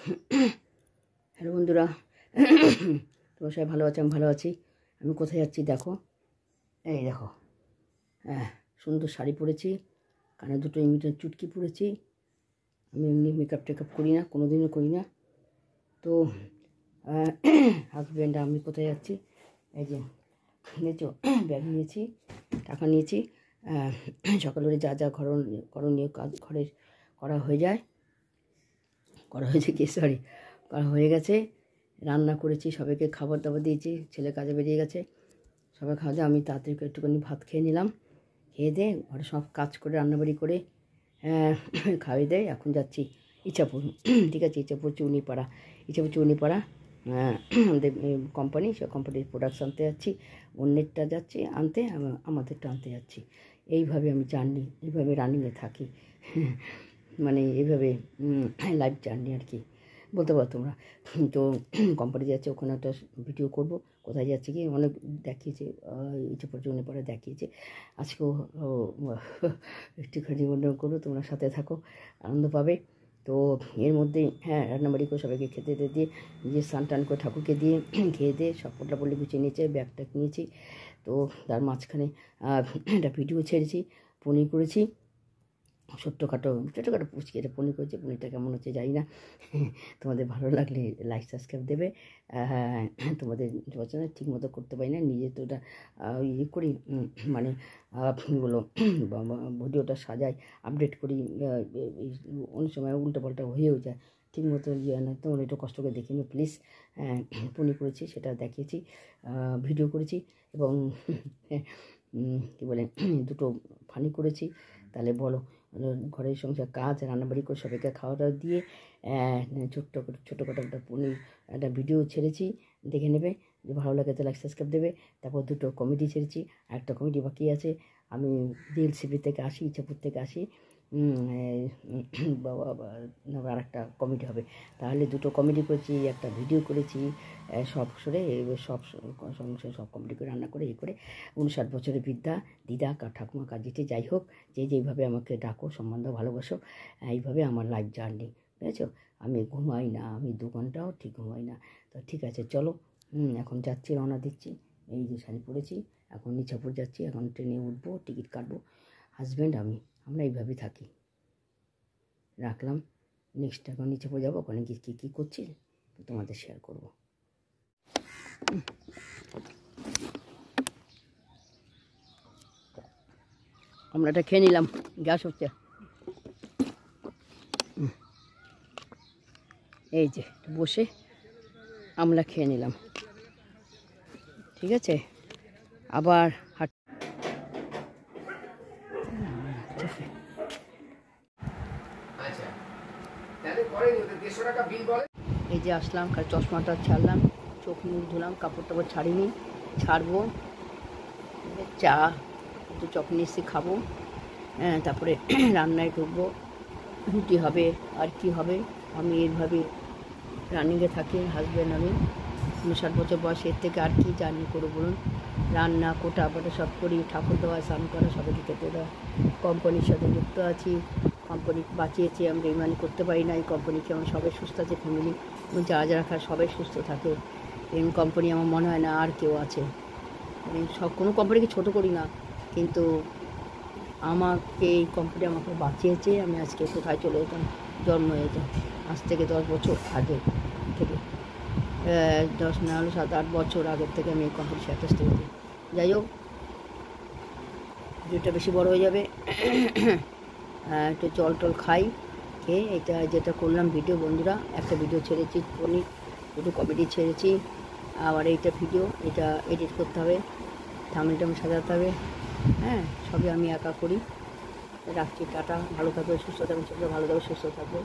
Hello বন্ধুরা, তোমরা সবাই ভালো আছো? আমি ভালো আছি। আমি কোথায় যাচ্ছি দেখো, এই দেখো, হ্যাঁ সুন্দর শাড়ি পরেছি, কানে দুটো ইমিটেশন চুটকি পরেছি। আমি এমনি মেকআপ টেকআপ করি না, কোনো দিনও করি না। তো হাজব্যান্ড আমি কোথায় যাচ্ছি, এই যে নিয়েছো, ব্যাগ নিয়েছি, টাকা নিয়েছি। সকালে যা যা করণীয় কাজ ঘরের করা হয়ে গেছে। রান্না করেছি, সবাইকে খাবার দাবার দিয়েছি, ছেলে কাজে বেরিয়ে গেছে, সবাই খাওয়া দাওয়া। আমি তাড়াতাড়ি একটুখানি ভাত খেয়ে নিলাম, খেয়ে দিয়ে ঘরে সব কাজ করে রান্নাবাড়ি করে খাওয়াই দেয়। এখন যাচ্ছি ইচ্ছাপুর, ঠিক আছে, ইচ্ছাপুর চুনিপাড়া আমাদের কোম্পানি, সে কোম্পানির প্রোডাক্টস আনতে যাচ্ছি। অন্যেরটা যাচ্ছি আনতে, আমাদেরটা আনতে যাচ্ছি। এইভাবে আমি জার্নি, এইভাবে রানিংয়ে থাকি, মানে এইভাবে লাইফ জার্নি আর কি বলতে পারো তোমরা। তো কোম্পানি যাচ্ছে, ওখানে একটা ভিডিও করব, কোথায় যাচ্ছে কি অনেক দেখিয়েছে, ইচ্ছাপুর চুনিপাড়া দেখিয়েছে। আজকেও একটুখানি মনে করো, তোমরা সাথে থাকো, আনন্দ পাবে। তো এর মধ্যে রান্নাবাড়ি করে সবাইকে খেতে দিয়ে নিজে স্নান টান করে ঠাকুরকে দিয়ে খেয়ে দিয়ে সব পটলাপল্লি গুছিয়ে নিয়েছে, ব্যাগটা নিয়েছি। তো তার মাঝখানে একটা ভিডিও ছেড়েছি, পনির করেছি, ছোটোখাটো পুচকি এটা পনির করেছে। পনিরটা কেমন হচ্ছে জানি না, তোমাদের ভালো লাগলে লাইক সাবস্ক্রাইব দেবে। তোমাদের পছন্দ ঠিক মতো করতে পারি না, নিজে তো ওটা ইয়ে করি, মানে বলো ভিডিওটা সাজাই, আপডেট করি, অনেক সময় উল্টোপাল্টা হয়েও যায়, ঠিক মতো ইয়ে না। তোমরা একটু কষ্ট করে দেখে নিও প্লিজ। পনির করেছি, সেটা দেখিয়েছি, ভিডিও করেছি, এবং কী বলে দুটো ফানি করেছি। তাহলে বলো, ঘরের সংসার কাজ রান্নাবাড়ি করে সবাইকে খাওয়া দাওয়া দিয়ে ছোটোখাটো একটা পনির একটা ভিডিও ছেড়েছি, দেখে নেবে। যে ভালো লাগে তো লাইক সাবস্ক্রাইব দেবে। তারপর দুটো কমেডি ছেড়েছি, আর একটা কমেডি বাকি আছে। আমি দিলশিবি থেকে আসি, ইচ্ছাপুর থেকে আসি, আর একটা কমেডি হবে। তাহলে দুটো কমেডি করেছি, একটা ভিডিও করেছি, সব কমেডি করে রান্না করে 59 বছরের বৃদ্ধা দিদা ঠাকুমা কাজিতে যাই হোক, যেইভাবে আমাকে ডাকো, সম্মান দাও, ভালোবাসো, এইভাবে আমার লাইফ জার্নি, বুঝেছো? আমি ঘুমাই না, আমি 2 ঘন্টাও ঠিক ঘুমাই না। তো ঠিক আছে, চলো, এখন যাচ্ছি, রওনা দিচ্ছি। এই যে শাড়ি পরেছি, এখন ইচ্ছাপুর যাচ্ছি, এখন ট্রেনে উঠবো, টিকিট কাটবো। হাজব্যান্ড আমরা এইভাবেই থাকি। রাখলাম, নেক্সট এখন ইচ্ছাপুর যাবো, ওখানে গিয়ে কী করছি তোমাদের শেয়ার করবো। আমরা এটা খেয়ে নিলাম, গ্যাস হচ্ছে, এই যে বসে আমরা খেয়ে নিলাম, ঠিক আছে। আবার এই যে আসলাম, চশমাটা ছাড়লাম, চোখ মুখ ধুলাম, কাপড় টাপড় ছাড়বো, চা একটু চকনি এসে খাবো, তারপরে রান্নায় ঢুকবো, রুটি হবে আর কি হবে। আমি এইভাবে রানিংয়ে থাকি, হাজব্যান্ড আমি 59 বছর বয়স, এর থেকে আর কি জার্নি করবো বলুন। রান্না কোটা বাটা সব করি, ঠাকুর দেওয়া, স্নান করা, সবাইকে খেতে দেওয়া। কোম্পানির সাথে যুক্ত আছি, কোম্পানি বাঁচিয়েছে, আমি বেইমানি করতে পারি না। এই কোম্পানিকে আমার সবাই সুস্থ আছে, ফ্যামিলি যারা খায় সবাই সুস্থ থাকে। এই কোম্পানি আমার মনে হয় না আর কেউ আছে। আমি কোনো কোম্পানিকে ছোটো করি না, কিন্তু আমাকে এই কোম্পানি আমাকে বাঁচিয়েছে। আমি আজকে কোথায় চলে যেতাম, জন্ম যেতাম আজ থেকে 10 বছর আগে থেকে, 10 না হলো 7-8 বছর আগের থেকে আমি এই কোম্পানির সাথে থাকি। যাই হোক, ভিডিওটা বেশি বড় হয়ে যাবে, একটু জল খাই, খেয়ে এটা যেটা করলাম ভিডিও বন্ধুরা, একটা ভিডিও ছেড়েছি পনির, দুটো কমেডি ছেড়েছি, আবার এইটা ভিডিও, এটা এডিট করতে হবে, থাম্বনেলটা সাজাতে হবে, সবই আমি একা করি। রাখছি, টাটা, ভালো থাকবে, সুস্থ থাকবে, ভালো থাকবে, সুস্থ থাকবে।